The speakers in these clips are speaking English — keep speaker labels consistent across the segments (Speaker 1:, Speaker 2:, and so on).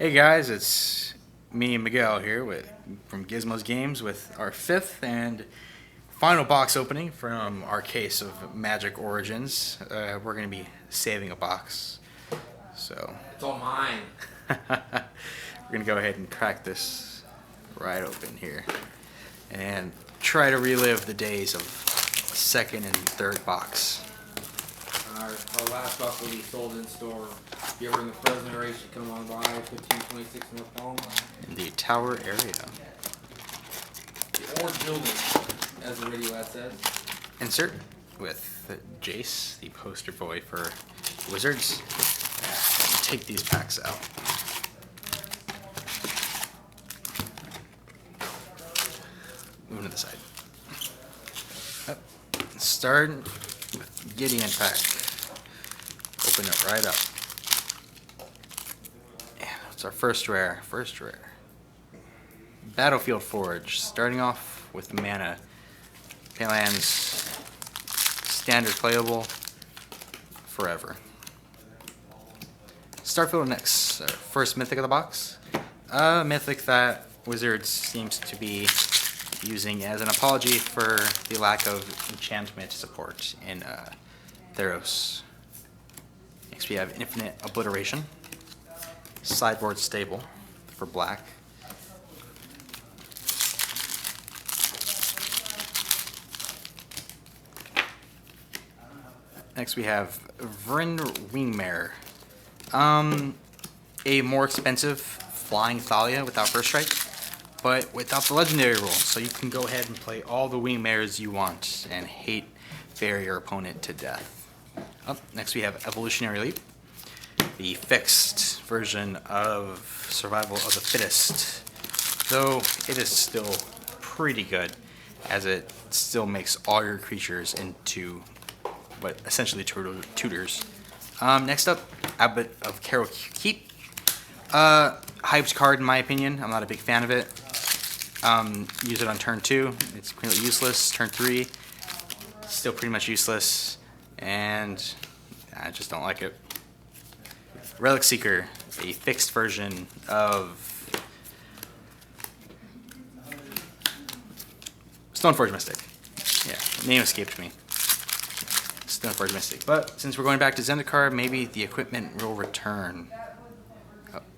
Speaker 1: Hey guys, it's me and Miguel here from Gizmos Games with our fifth and final box opening from our case of Magic Origins. We're going to be saving a box, so
Speaker 2: It's all mine.
Speaker 1: we're going to go ahead and crack this right open here and try to relive the days of second and third box.
Speaker 2: Our last box will be sold in store. If you're ever in the Fresno area, you should come on by 1526 North Palm.
Speaker 1: In the Tower area.
Speaker 2: The orange building, as the radio ad says.
Speaker 1: Insert with Jace, the poster boy for Wizards. Take these packs out. Move to the side. Start with Gideon pack. Open it right up. And it's our first rare. Battlefield Forge. Starting off with mana. Paylands. Standard playable. Forever. Starfield next. First mythic of the box. Mythic that Wizards seems to be using as an apology for the lack of enchantment support in Theros. Next we have Infinite Obliteration. Sideboard Stable for black. Next we have Vryn Wingmare. A more expensive Flying Thalia without first strike, but without the legendary rule, so you can go ahead and play all the Wingmares you want and hate bury your opponent to death. Next we have Evolutionary Leap, the fixed version of Survival of the Fittest, though it is still pretty good as it still makes all your creatures into what essentially tutors. Next up, Abbot of Carol Keep. Hyped card in my opinion. I'm not a big fan of it. Use it on turn 2. It's completely useless. Turn 3, still pretty much useless. And I just don't like it. Relic Seeker, a fixed version of Stoneforge Mystic. Yeah, name escaped me. Stoneforge Mystic. But since we're going back to Zendikar, maybe the equipment will return.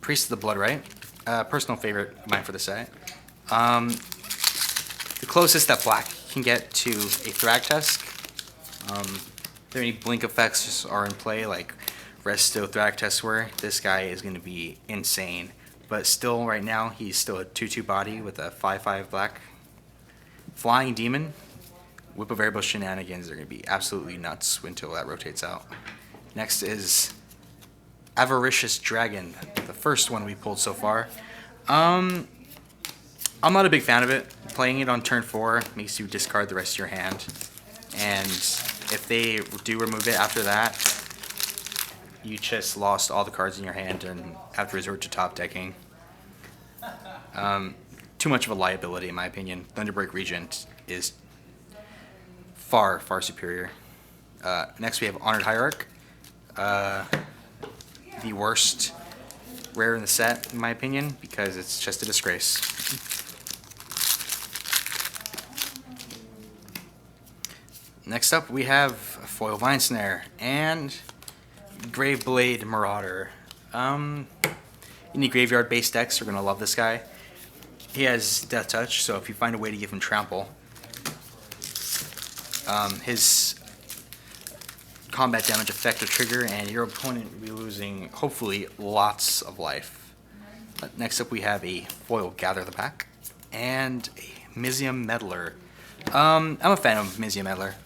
Speaker 1: Priest of the Blood Right. Personal favorite of mine for the set. The closest that black can get to a Thragtusk. If there any blink effects are in play, like Resto Thragtusk were, this guy is going to be insane. But still, right now, he's still a 2/2 body with a 5/5 black. Flying Demon. Whip of Variable Shenanigans are going to be absolutely nuts until that rotates out. Next is Avaricious Dragon, the first one we pulled so far. I'm not a big fan of it. Playing it on turn 4 makes you discard the rest of your hand. And if they do remove it after that, you just lost all the cards in your hand and have to resort to top decking. Too much of a liability in my opinion. Thunderbreak Regent is far superior. Next we have Honored Hierarch. The worst rare in the set, in my opinion, because it's just a disgrace. Next up, we have Foil Vine Snare and Graveblade Marauder. Any graveyard-based decks are going to love this guy. He has Death Touch, so if you find a way to give him Trample, his combat damage effect will trigger, and your opponent will be losing, hopefully, lots of life. Next up, we have a Foil Gather the Pack and a Mizium Meddler. I'm a fan of Mizium Meddler.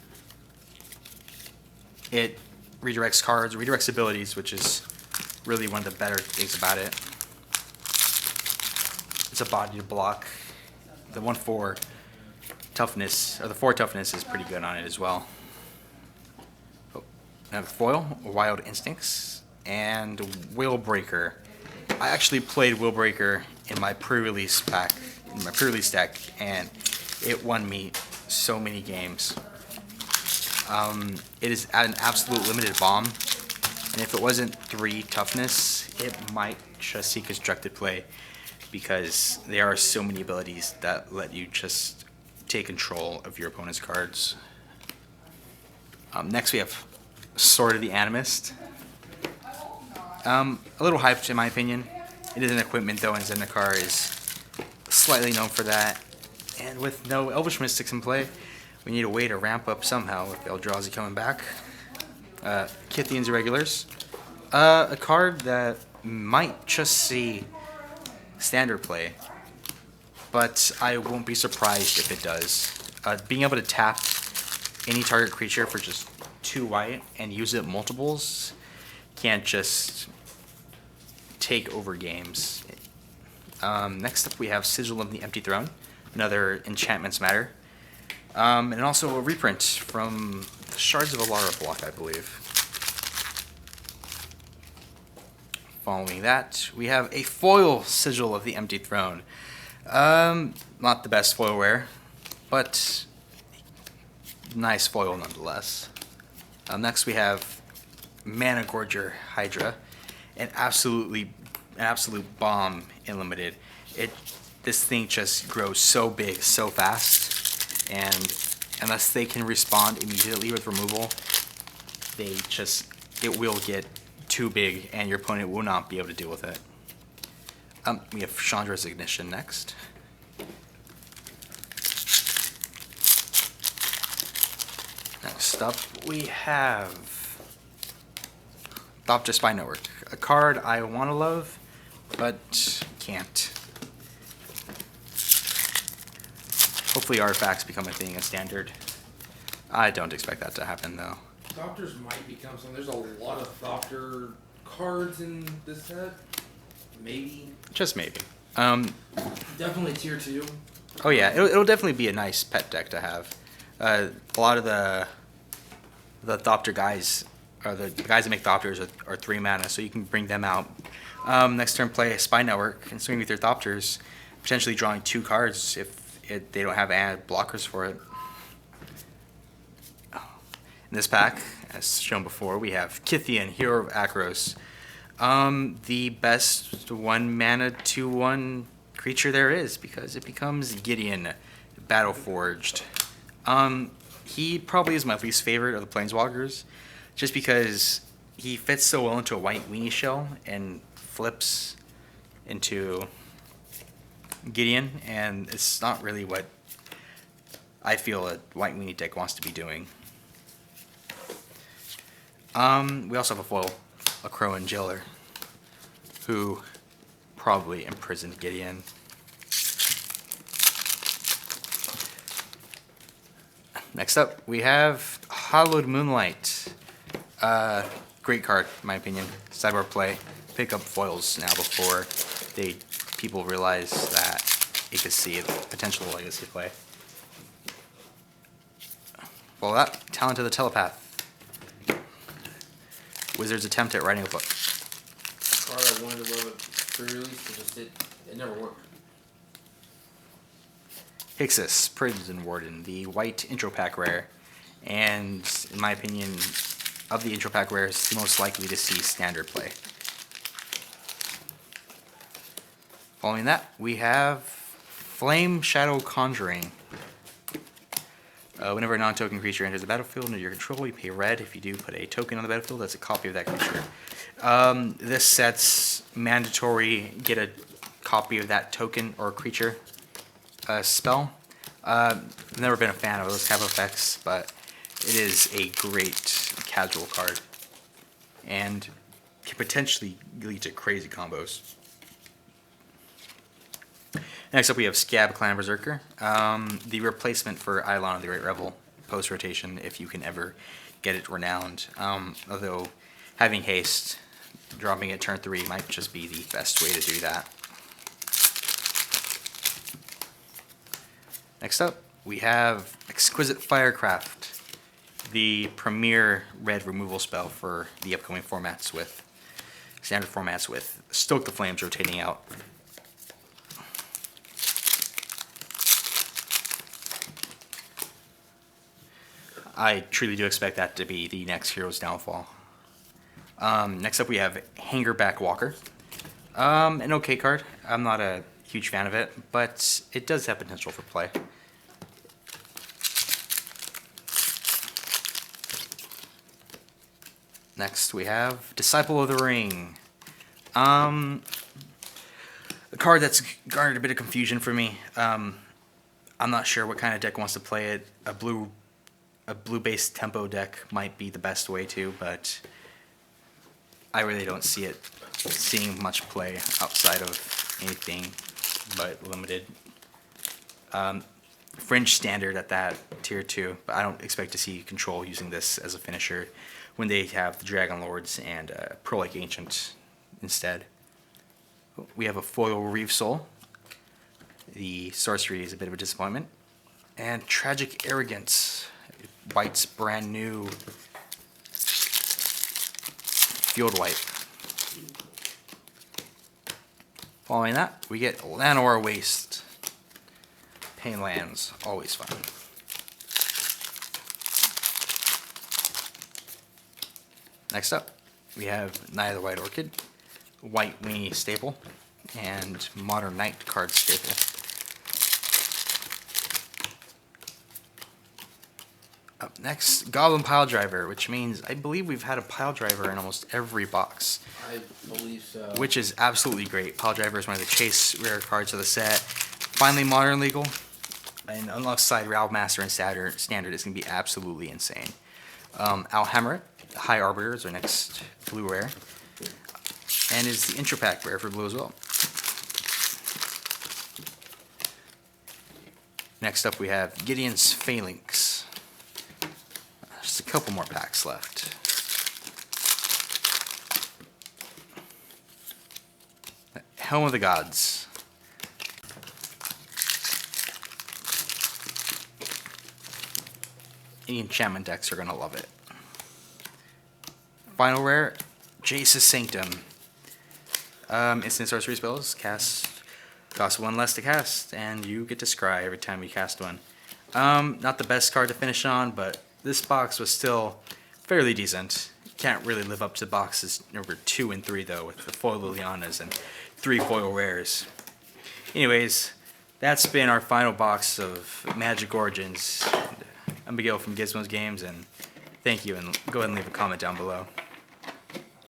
Speaker 1: It redirects cards, redirects abilities, which is really one of the better things about it. It's a body to block. The 1/4 toughness, or the 4 toughness, is pretty good on it as well. I have Foil, Wild Instincts, and Willbreaker. I actually played Willbreaker in my pre-release pack, in my pre-release deck, and it won me so many games. It is at an absolute limited bomb, And if it wasn't 3 toughness, it might just see constructed play, because there are so many abilities that let you just take control of your opponent's cards. Next we have Sword of the Animist. A little hyped in my opinion. It is an equipment though, and Zendikar is slightly known for that. And with no Elvish Mystics in play, we need a way to ramp up somehow with Eldrazi coming back. Kithian's Irregulars. A card that might just see standard play, but I won't be surprised if it does. Being able to tap any target creature for just 2 white and use it multiples can't just take over games. Next up we have Sigil of the Empty Throne, another Enchantments Matter, and also a reprint from Shards of Alara block, I believe. Following that, we have a foil Sigil of the Empty Throne. Not the best foilware, but nice foil nonetheless. Next we have Mana Gorger Hydra, an absolute bomb in limited. This thing just grows so big so fast, and unless they can respond immediately with removal, it will get too big and your opponent will not be able to deal with it. We have Chandra's Ignition next. Next up we have Thopter Spy Network, a card I want to love, but can't. Hopefully artifacts become a thing as standard. I don't expect that to happen though.
Speaker 2: Thopters might become something. There's a lot of Thopter cards in this set. Maybe.
Speaker 1: Just maybe.
Speaker 2: Definitely tier 2.
Speaker 1: Oh yeah, it'll definitely be a nice pet deck to have. A lot of the Thopter guys, or the guys that make Thopters, are 3 mana, so you can bring them out. Next turn, play a Spy Network and swing with your Thopters, potentially drawing 2 cards if they don't have blockers for it. In this pack, as shown before, we have Kithian, Hero of Akros. The best 1 mana 2/1 creature there is, because it becomes Gideon, Battleforged. He probably is my least favorite of the Planeswalkers, just because he fits so well into a white weenie shell and flips into Gideon, and it's not really what I feel a white weenie deck wants to be doing. We also have a foil, a Crowan Jailer, who probably imprisoned Gideon. Next up, we have Hallowed Moonlight. Great card, in my opinion. Sideboard play. Pick up foils now before people realize that it could see potential legacy play. Follow that, Talent of the Telepath. Wizard's attempt at writing a book.
Speaker 2: Card I wanted to love it pre-release, but it never worked.
Speaker 1: Hixus, Prison Warden, the white intro pack rare, and in my opinion, of the intro pack rares, the most likely to see standard play. Following that, we have Flame Shadow Conjuring. Whenever a non-token creature enters the battlefield under your control, you pay red. If you do, put a token on the battlefield that's a copy of that creature. This set's mandatory get a copy of that token or creature spell. I've never been a fan of those type of effects, but it is a great casual card and can potentially lead to crazy combos. Next up we have Scab Clan Berserker, the replacement for Eidolon of the Great Revel post-rotation, if you can ever get it renowned. Although having haste, dropping it turn 3 might just be the best way to do that. Next up, we have Exquisite Firecraft, the premier red removal spell for the upcoming formats with standard formats with Stoke the Flames rotating out. I truly do expect that to be the next Hero's Downfall. Next up we have Hangerback Walker. An okay card. I'm not a huge fan of it, but it does have potential for play. Next we have Disciple of the Ring. A card that's garnered a bit of confusion for me. I'm not sure what kind of deck wants to play it. A blue-based tempo deck might be the best way to, but I really don't see it seeing much play outside of anything but limited. Fringe standard at that, tier 2, but I don't expect to see Control using this as a finisher when they have the Dragon Lords and Prolic Ancient instead. We have a foil Reeve Soul. The sorcery is a bit of a disappointment. And Tragic Arrogance. White's brand new field wipe. Following that, we get Llanowar Waste. Pain lands, always fun. Next up, we have Night of the White Orchid, White Weenie staple, and Modern Knight card staple. Up next, Goblin Pile Driver, which means I believe we've had a Pile Driver in almost every box.
Speaker 2: I believe so.
Speaker 1: Which is absolutely great. Pile Driver is one of the chase rare cards of the set. Finally modern legal. And alongside Realm Master and Standard, it's going to be absolutely insane. Alhammer, High Arbiter is our next blue rare. And is the intro pack rare for blue as well. Next up we have Gideon's Phalanx. Just a couple more packs left. Helm of the Gods. Any enchantment decks are going to love it. Final rare, Jace's Sanctum. Instant sorcery spells, cost 1 less to cast, and you get to scry every time you cast one. Not the best card to finish on, but this box was still fairly decent. Can't really live up to boxes number 2 and 3 though, with the foil Lilianas and 3 foil rares. Anyways, that's been our final box of Magic Origins. I'm Miguel from Gizmos Games, and thank you, and go ahead and leave a comment down below.